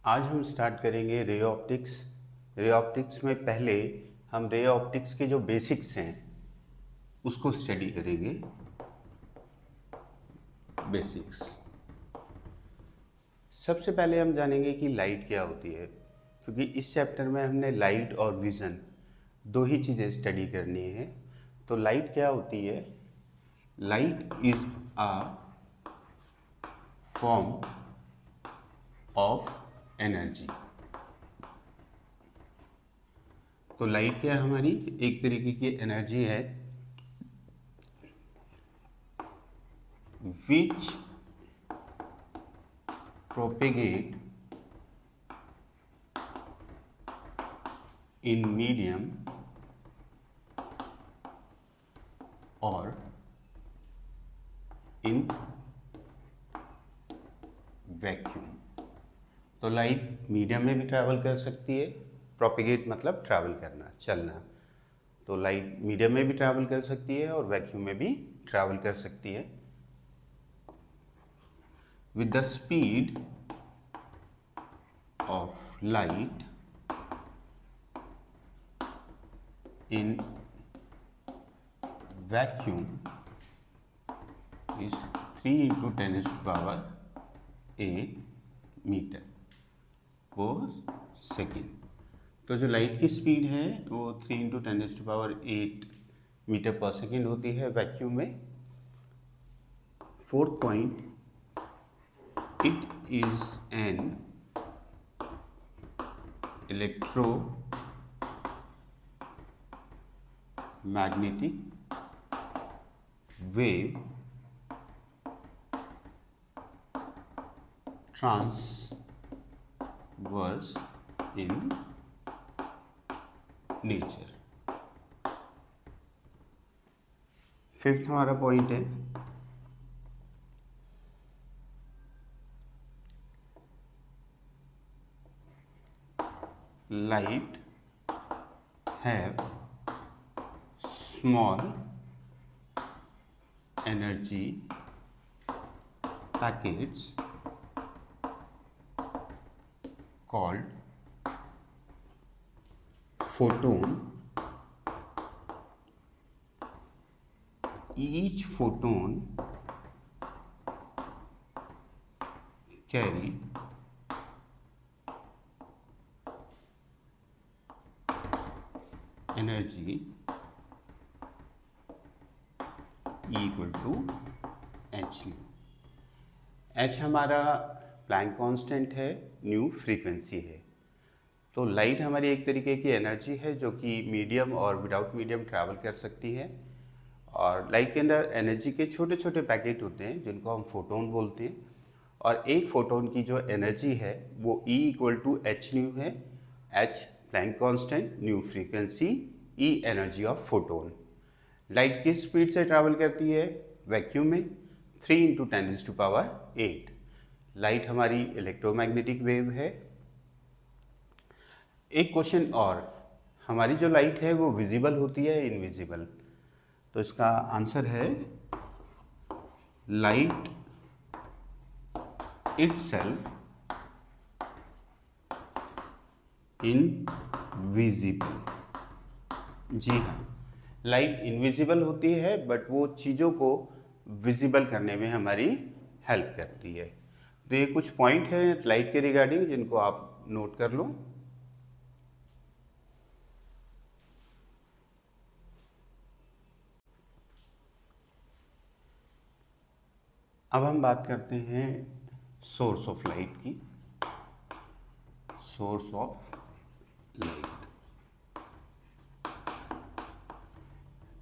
आज हम स्टार्ट करेंगे रे ऑप्टिक्स। रे ऑप्टिक्स में पहले हम रे ऑप्टिक्स के जो बेसिक्स हैं उसको स्टडी करेंगे। बेसिक्स सबसे पहले हम जानेंगे कि लाइट क्या होती है, क्योंकि इस चैप्टर में हमने लाइट और विज़न दो ही चीज़ें स्टडी करनी है। तो लाइट क्या होती है? Light is a form of energy. तो लाइट क्या है? हमारी एक तरीके की एनर्जी है विच प्रोपेगेट इन मीडियम और इन वैक्यूम। तो लाइट मीडियम में भी ट्रैवल कर सकती है। प्रोपेगेट मतलब ट्रैवल करना, चलना। तो लाइट मीडियम में भी ट्रैवल कर सकती है और वैक्यूम में भी ट्रैवल कर सकती है। With the speed of light in vacuum is 3 into 10 is to power 8 metre per second. तो जो लाइट की स्पीड है वो 3 into 10 is to power 8 metre per second होती है वैक्यूम में। Fourth point, it is an electromagnetic wave transverse in nature। Fifth हमारा point है light have small energy packets called photon। Each photon carry energy equal to h nu। h हमारा Planck constant है, new frequency है। तो light हमारी एक तरीके की एनर्जी है जो कि मीडियम और विदाउट मीडियम ट्रैवल कर सकती है। और लाइट के अंदर एनर्जी के छोटे छोटे पैकेट होते हैं जिनको हम फोटोन बोलते हैं। और एक फोटोन की जो एनर्जी है वो E equal to H nu है। H Planck constant, nu frequency, E energy of photon. Light किस स्पीड से ट्रैवल करती है वैक्यूम में? 3 into 10 is to power 8। Light हमारी इलेक्ट्रोमैग्नेटिक वेव है। एक क्वेश्चन और, हमारी जो लाइट है वो विजिबल होती है इनविजिबल? तो इसका आंसर है लाइट इटसेल्फ इनविजिबल। जी हाँ, लाइट इनविजिबल होती है बट वो चीज़ों को विजिबल करने में हमारी हेल्प करती है। तो ये कुछ पॉइंट है लाइट के रिगार्डिंग जिनको आप नोट कर लो। अब हम बात करते हैं सोर्स ऑफ लाइट की। सोर्स ऑफ लाइट,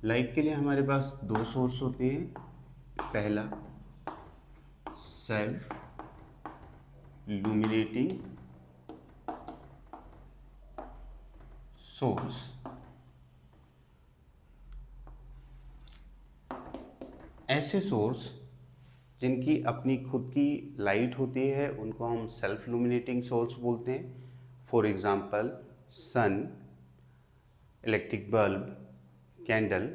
लाइट के लिए हमारे पास दो सोर्स होते हैं। पहला सेल्फ लुमिनेटिंग सोर्स, ऐसे सोर्स जिनकी अपनी खुद की लाइट होती है उनको हम सेल्फ लुमिनेटिंग सोर्स बोलते हैं। For example sun, electric bulb, candle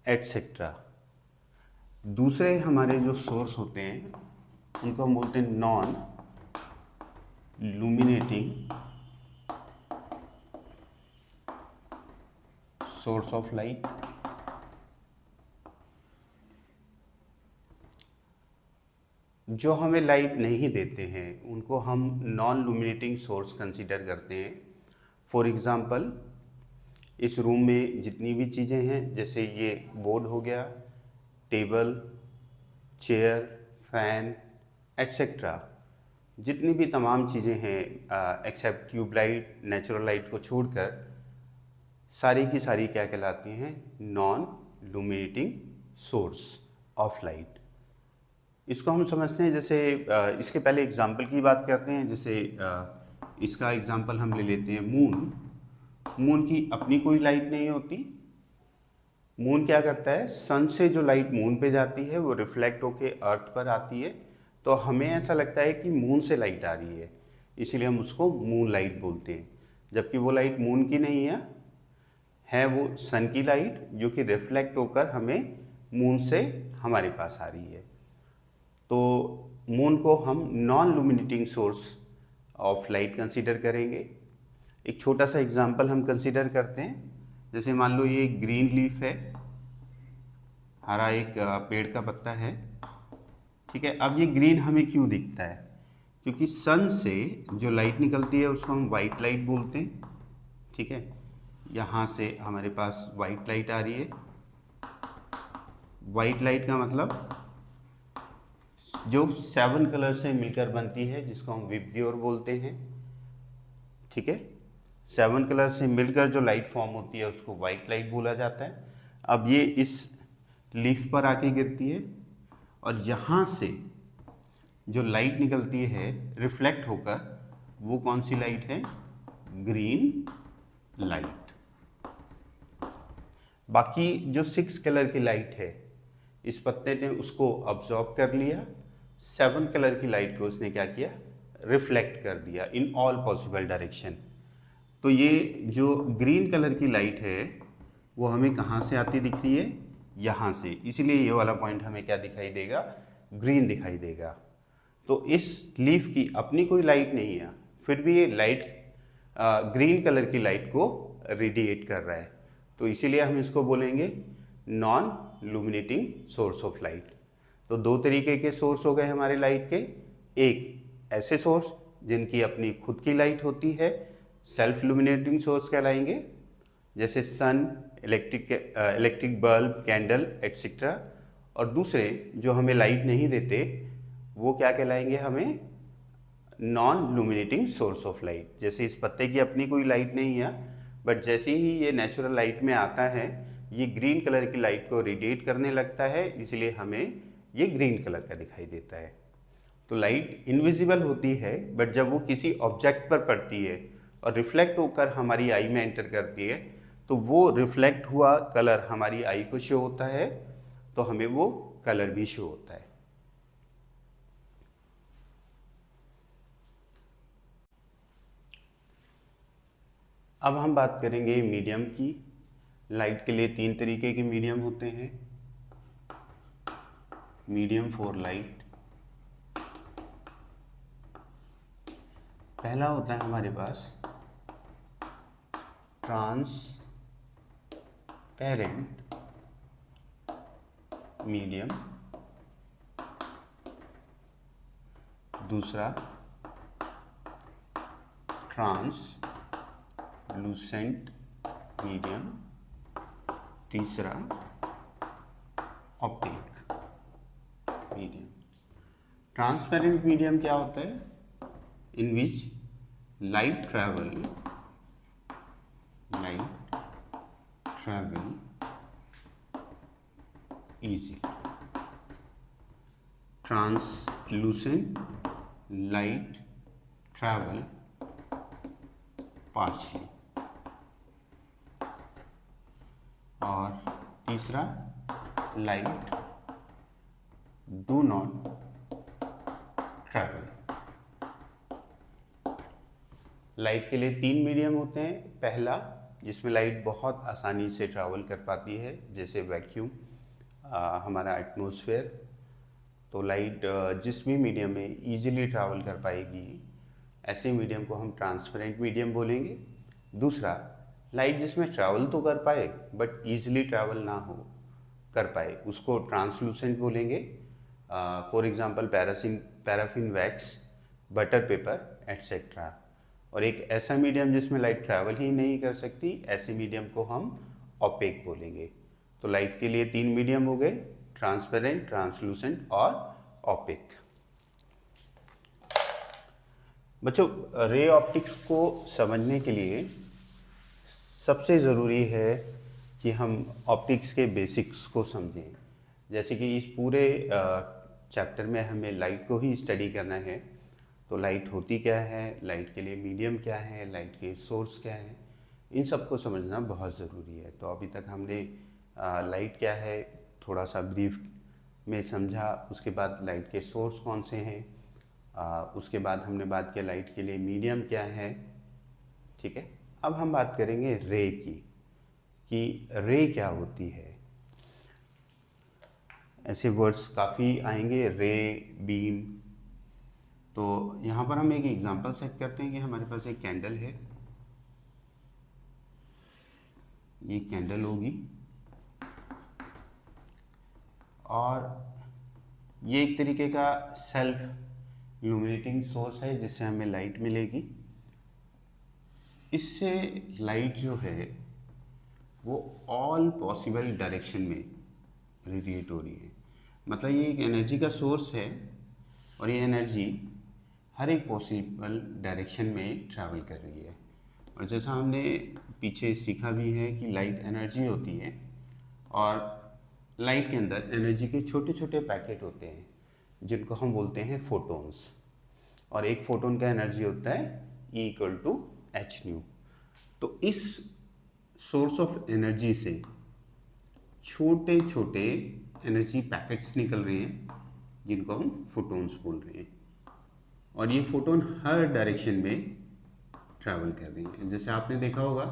etcetera. दूसरे हमारे जो सोर्स होते हैं उनको हम बोलते हैं non illuminating source of light. जो हमें लाइट नहीं देते हैं उनको हम नॉन लुमिनेटिंग सोर्स कंसीडर करते हैं। फॉर एग्ज़ाम्पल, इस रूम में जितनी भी चीज़ें हैं, जैसे ये बोर्ड हो गया, टेबल, चेयर, फैन एट्सेट्रा, जितनी भी तमाम चीज़ें हैं एक्सेप्ट ट्यूबलाइट, नेचुरल लाइट को छोड़कर, सारी की सारी क्या कहलाती हैं? Non luminating source of light. इसको हम समझते हैं, जैसे इसके पहले एग्जाम्पल की बात करते हैं। जैसे इसका एग्जाम्पल हम ले लेते हैं मून। मून की अपनी कोई लाइट नहीं होती। मून क्या करता है? सन से जो लाइट मून पे जाती है वो रिफ्लेक्ट होके अर्थ पर आती है, तो हमें ऐसा लगता है कि मून से लाइट आ रही है, इसीलिए हम उसको मून लाइट बोलते हैं। जबकि वो लाइट मून की नहीं है वो सन की लाइट, जो कि रिफ्लेक्ट होकर हमें मून से हमारे पास आ रही है। तो मून को हम non luminating source of light consider करेंगे। एक छोटा सा एग्जांपल हम कंसीडर करते हैं। जैसे मान लो ये ग्रीन लीफ है, हरा एक पेड़ का पत्ता है, ठीक है। अब ये ग्रीन हमें क्यों दिखता है? क्योंकि सन से जो लाइट निकलती है उसको हम वाइट लाइट बोलते हैं, ठीक है। यहाँ से हमारे पास वाइट लाइट आ रही है। वाइट लाइट का मतलब जो 7 कलर से मिलकर बनती है, जिसको हम विबग्योर बोलते हैं, ठीक है। 7 कलर से मिलकर जो लाइट फॉर्म होती है उसको वाइट लाइट बोला जाता है। अब ये इस लीफ पर आके गिरती है और यहाँ से जो लाइट निकलती है रिफ्लेक्ट होकर, वो कौन सी लाइट है? Green light. बाकी जो 6 कलर की लाइट है, इस पत्ते ने उसको अब्जॉर्ब कर लिया, 7 कलर की लाइट को उसने क्या किया? रिफ्लेक्ट कर दिया इन ऑल पॉसिबल डायरेक्शन। तो ये जो ग्रीन कलर की लाइट है वो हमें कहाँ से आती दिख रही है? यहाँ से। इसीलिए ये वाला पॉइंट हमें क्या दिखाई देगा? ग्रीन दिखाई देगा। तो इस लीफ की अपनी कोई लाइट नहीं है, फिर भी ये लाइट ग्रीन कलर की लाइट को रेडिएट कर रहा है, तो इसीलिए हम इसको बोलेंगे non luminating source of light. तो दो तरीके के सोर्स हो गए हमारे लाइट के। एक ऐसे सोर्स जिनकी अपनी खुद की लाइट होती है, सेल्फ लुमिनेटिंग सोर्स कहलाएंगे, जैसे सन, इलेक्ट्रिक बल्ब, कैंडल एट्सेट्रा। और दूसरे जो हमें लाइट नहीं देते, वो क्या कहलाएंगे? हमें non luminating source of light. जैसे इस पत्ते की अपनी कोई लाइट नहीं है, बट जैसे ही ये नेचुरल लाइट में आता है, ये ग्रीन कलर की लाइट को रेडिएट करने लगता है, इसलिए हमें ये ग्रीन कलर का दिखाई देता है। तो लाइट इनविजिबल होती है, बट जब वो किसी ऑब्जेक्ट पर पड़ती है और रिफ्लेक्ट होकर हमारी आई में एंटर करती है, तो वो रिफ्लेक्ट हुआ कलर हमारी आई को शो होता है, तो हमें वो कलर भी शो होता है। अब हम बात करेंगे मीडियम की। लाइट के लिए 3 तरीके के मीडियम होते हैं। मीडियम फॉर लाइट, पहला होता है हमारे पास ट्रांसपेरेंट मीडियम, दूसरा ट्रांसलूसेंट मीडियम, तीसरा ऑप्टिक मीडियम। ट्रांसपेरेंट मीडियम क्या होता है? In which light travel easily. Translucent light travel partially. और तीसरा light do not travel. Light के लिए 3 मीडियम होते हैं। पहला, जिसमें लाइट बहुत आसानी से ट्रैवल कर पाती है, जैसे वैक्यूम, हमारा एटमॉस्फेयर। तो लाइट जिस भी मीडियम में इजीली ट्रैवल कर पाएगी। ऐसे मीडियम को हम ट्रांसपेरेंट मीडियम बोलेंगे। दूसरा, लाइट जिसमें ट्रैवल तो कर पाए बट ईजिली ट्रैवल ना हो कर पाए उसको ट्रांसलूसेंट बोलेंगे। For example paraffin wax, butter paper etcetera. और एक ऐसा मीडियम जिसमें लाइट ट्रैवल ही नहीं कर सकती, ऐसे मीडियम को हम ओपेक बोलेंगे। तो लाइट के लिए 3 मीडियम हो गए, ट्रांसपेरेंट, ट्रांसलूसेंट और ओपेक। बच्चों, रे ऑप्टिक्स को समझने के लिए सबसे ज़रूरी है कि हम ऑप्टिक्स के बेसिक्स को समझें। जैसे कि इस पूरे चैप्टर में हमें लाइट को ही स्टडी करना है, तो लाइट होती क्या है, लाइट के लिए मीडियम क्या है, लाइट के सोर्स क्या है, इन सब को समझना बहुत ज़रूरी है। तो अभी तक हमने लाइट क्या है थोड़ा सा ब्रीफ में समझा, उसके बाद लाइट के सोर्स कौन से हैं, उसके बाद हमने बात किया लाइट के लिए मीडियम क्या है। ठीक है, अब हम बात करेंगे रे की, कि रे क्या होती है। ऐसे वर्ड्स काफ़ी आएंगे, रे, बीम। तो यहाँ पर हम एक एग्जांपल सेट करते हैं कि हमारे पास एक कैंडल है, ये कैंडल होगी और ये एक तरीके का सेल्फ इल्यूमिनेटिंग सोर्स है जिससे हमें लाइट मिलेगी। इससे लाइट जो है वो ऑल पॉसिबल डायरेक्शन में रेडिएट हो रही है। मतलब ये एक एनर्जी का सोर्स है और ये एनर्जी हर एक पॉसिबल डायरेक्शन में ट्रैवल कर रही है। और जैसा हमने पीछे सीखा भी है कि लाइट एनर्जी होती है और लाइट के अंदर एनर्जी के छोटे छोटे पैकेट होते हैं जिनको हम बोलते हैं फोटॉन्स। और एक फोटोन का एनर्जी होता है E=h²। तो इस सोर्स ऑफ एनर्जी से छोटे छोटे एनर्जी पैकेट्स निकल रहे हैं जिनको हम फोटॉन्स बोल रहे हैं। और ये फोटोन हर डायरेक्शन में ट्रैवल कर रही हैं। जैसे आपने देखा होगा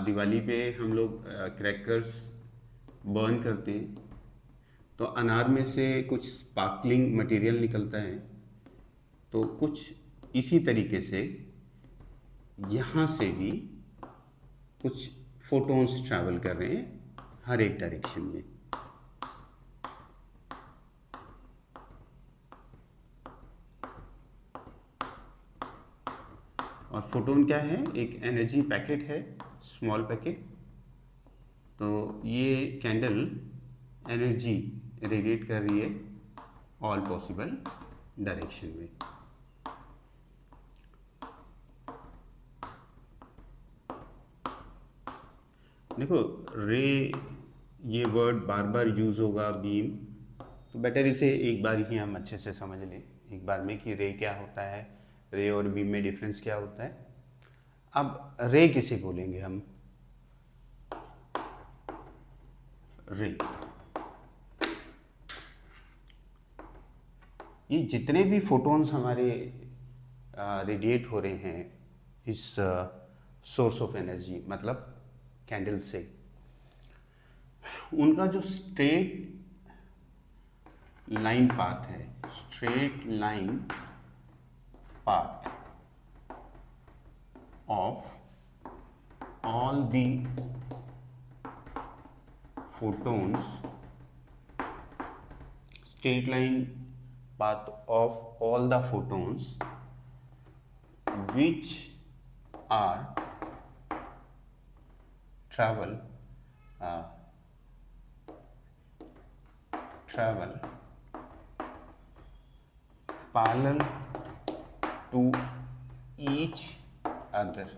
दिवाली पे हम लोग क्रैकर्स बर्न करते हैं तो अनार में से कुछ स्पार्कलिंग मटेरियल निकलता है। तो कुछ इसी तरीके से यहाँ से भी कुछ फोटॉन्स ट्रैवल कर रहे हैं हर एक डायरेक्शन में। और फोटोन क्या है, एक एनर्जी पैकेट है, स्मॉल पैकेट। तो ये कैंडल एनर्जी रेडिएट कर रही है ऑल पॉसिबल डायरेक्शन में। देखो, रे ये वर्ड बार बार यूज होगा, बीम, तो बेटर इसे एक बार ही हम अच्छे से समझ लें एक बार में कि रे क्या होता है, रे और बीम में डिफरेंस क्या होता है। अब रे किसे बोलेंगे हम, रे, ये जितने भी फोटॉन्स हमारे रेडिएट हो रहे हैं इस सोर्स ऑफ एनर्जी मतलब कैंडल से, उनका जो स्ट्रेट लाइन पाथ है, straight line path of all the photons, straight line path of all the photons which are travel parallel to each other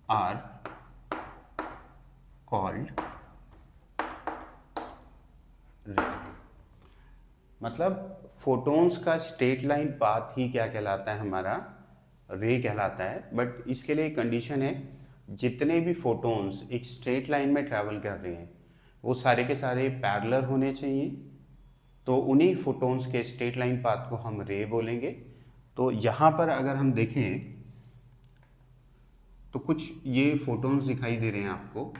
are called रे। मतलब फोटॉन्स का straight line path ही क्या कहलाता है, हमारा रे कहलाता है। बट इसके लिए कंडीशन है, जितने भी फोटॉन्स एक स्ट्रेट लाइन में ट्रैवल कर रहे हैं वो सारे के सारे पैरेलल होने चाहिए। तो उन्हीं फोटॉन्स के स्ट्रेट लाइन पाथ को हम रे बोलेंगे। तो यहाँ पर अगर हम देखें तो कुछ ये फोटॉन्स दिखाई दे रहे हैं आपको,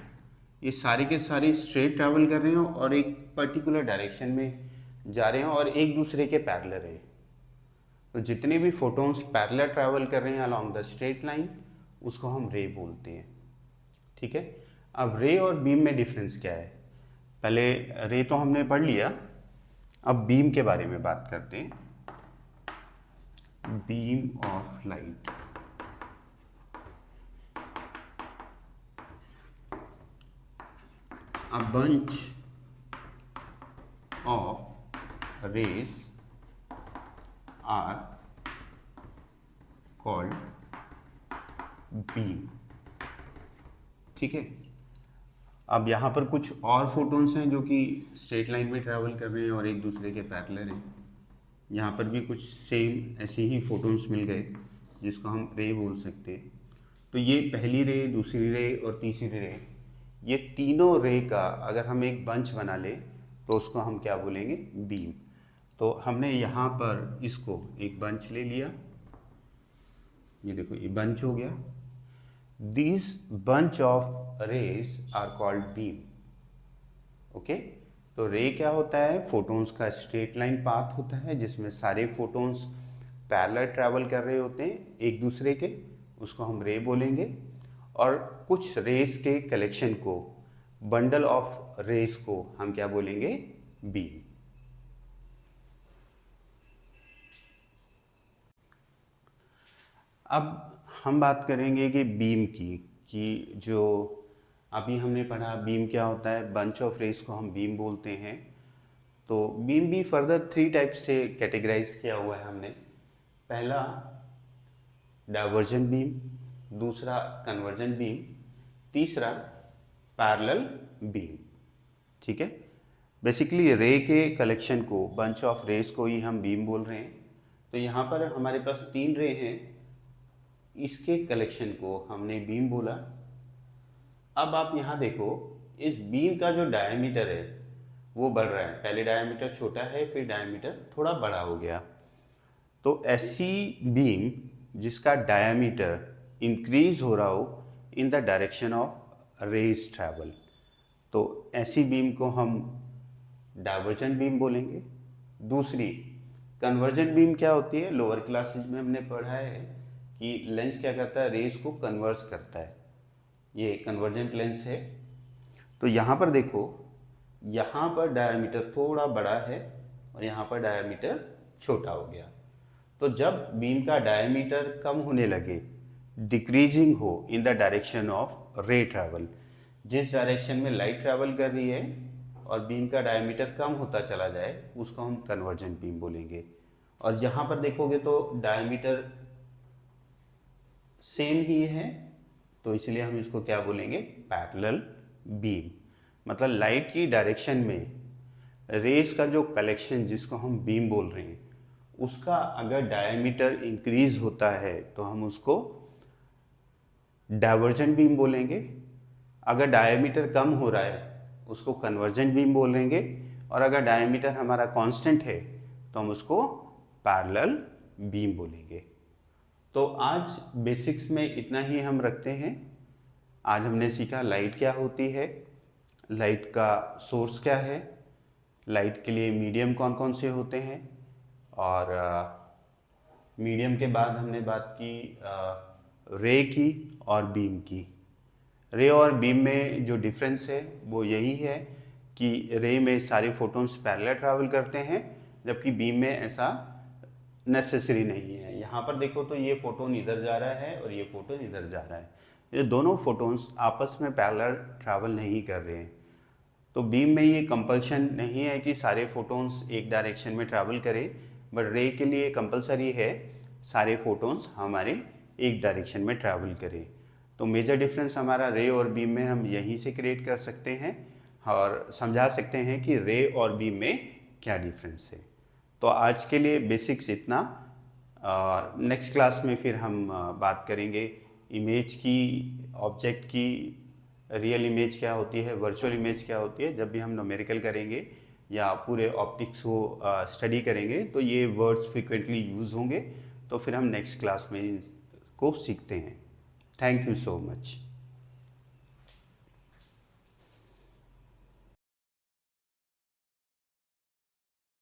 ये सारे के सारे स्ट्रेट ट्रैवल कर रहे हैं और एक पर्टिकुलर डायरेक्शन में जा रहे हैं और एक दूसरे के पैरेलल है। तो जितने भी फोटॉन्स पैरेलल ट्रैवल कर रहे हैं अलोंग द स्ट्रेट लाइन उसको हम रे बोलते हैं। ठीक है, अब रे और बीम में डिफरेंस क्या है? पहले रे तो हमने पढ़ लिया, अब बीम के बारे में बात करते हैं। Beam of light, a bunch of rays are called beam। ठीक है, अब यहाँ पर कुछ और फोटॉन्स हैं जो कि स्ट्रेट लाइन में ट्रैवल कर रहे हैं और एक दूसरे के पैरेलल हैं। यहाँ पर भी कुछ सेम ऐसे ही फोटॉन्स मिल गए जिसको हम रे बोल सकते हैं। तो ये पहली रे, दूसरी रे और तीसरी रे, ये तीनों रे का अगर हम एक बंच बना ले तो उसको हम क्या बोलेंगे? बीम। तो हमने यहाँ पर इसको एक बंच ले लिया, ये देखो ये बंच हो गया। These bunch of rays are called beam। Okay, तो रे क्या होता है? फोटॉन्स का स्ट्रेट लाइन पाथ होता है जिसमें सारे फोटॉन्स पैरेलल ट्रैवल कर रहे होते हैं एक दूसरे के, उसको हम रे बोलेंगे। और कुछ रेस के कलेक्शन को, बंडल ऑफ रेस को हम क्या बोलेंगे? बीम। अब हम बात करेंगे कि बीम की, कि जो अभी हमने पढ़ा बीम क्या होता है, बंच ऑफ रेस को हम बीम बोलते हैं। तो बीम भी फर्दर 3 टाइप से कैटेगराइज किया हुआ है हमने। पहला डाइवर्जन बीम, दूसरा कन्वर्जन बीम, तीसरा पैरेलल बीम। ठीक है, बेसिकली रे के कलेक्शन को, बंच ऑफ रेस को ही हम बीम बोल रहे हैं। तो यहाँ पर हमारे पास 3 रे हैं, इसके कलेक्शन को हमने बीम बोला। अब आप यहाँ देखो, इस बीम का जो डायमीटर है वो बढ़ रहा है। पहले डायमीटर छोटा है, फिर डायमीटर थोड़ा बड़ा हो गया। तो ऐसी बीम जिसका डायमीटर इंक्रीज हो रहा हो in the direction of raise travel, तो ऐसी बीम को हम डाइवर्जन बीम बोलेंगे। दूसरी कन्वर्जन बीम क्या होती है? लोअर क्लासेज में हमने पढ़ा है कि लेंस क्या करता है? रेस को कन्वर्स करता है। ये कन्वर्जेंट लेंस है। तो यहाँ पर देखो, यहाँ पर डायमीटर थोड़ा बड़ा है और यहाँ पर डायमीटर छोटा हो गया। तो जब बीम का डायमीटर कम होने लगे, डिक्रीजिंग हो इन द डायरेक्शन ऑफ रे ट्रैवल, जिस डायरेक्शन में लाइट ट्रैवल कर रही है और बीम का डायमीटर कम होता चला जाए, उसको हम कन्वर्जन बीम बोलेंगे। और यहाँ पर देखोगे तो डायमीटर सेम ही है, तो इसलिए हम इसको क्या बोलेंगे? Parallel beam. मतलब लाइट की डायरेक्शन में रेस का जो कलेक्शन जिसको हम बीम बोल रहे हैं, उसका अगर डायमीटर इंक्रीज होता है तो हम उसको डाइवर्जन बीम बोलेंगे। अगर डायमीटर कम हो रहा है उसको कन्वर्जन बीम बोलेंगे। और अगर डायमीटर हमारा कांस्टेंट है तो हम उसको पैरेलल बीम बोलेंगे। तो आज बेसिक्स में इतना ही हम रखते हैं। आज हमने सीखा लाइट क्या होती है, लाइट का सोर्स क्या है, लाइट के लिए मीडियम कौन कौन से होते हैं, और मीडियम के बाद हमने बात की रे की और बीम की। रे और बीम में जो डिफरेंस है वो यही है कि रे में सारे फोटॉन्स पैरेलल ट्रैवल करते हैं, जबकि बीम में ऐसा नेसेसरी नहीं है। यहाँ पर देखो तो ये फोटोन इधर जा रहा है और ये फोटोन इधर जा रहा है, ये दोनों फोटॉन्स आपस में पैरेलल ट्रैवल नहीं कर रहे हैं। तो बीम में ये कंपल्शन नहीं है कि सारे फोटॉन्स एक डायरेक्शन में ट्रैवल करें, बट रे के लिए कंपलसरी है सारे फोटॉन्स हमारे एक डायरेक्शन में ट्रैवल करें। तो मेजर डिफरेंस हमारा रे और बीम में हम यहीं से क्रिएट कर सकते हैं और समझा सकते हैं कि रे और बीम में क्या डिफरेंस है। तो आज के लिए बेसिक्स इतना। नेक्स्ट क्लास में फिर हम बात करेंगे इमेज की, ऑब्जेक्ट की, रियल इमेज क्या होती है, वर्चुअल इमेज क्या होती है। जब भी हम न्यूमेरिकल करेंगे या पूरे ऑप्टिक्स को स्टडी करेंगे तो ये वर्ड्स फ्रिक्वेंटली यूज़ होंगे। तो फिर हम नेक्स्ट क्लास में इसको सीखते हैं। Thank you so much.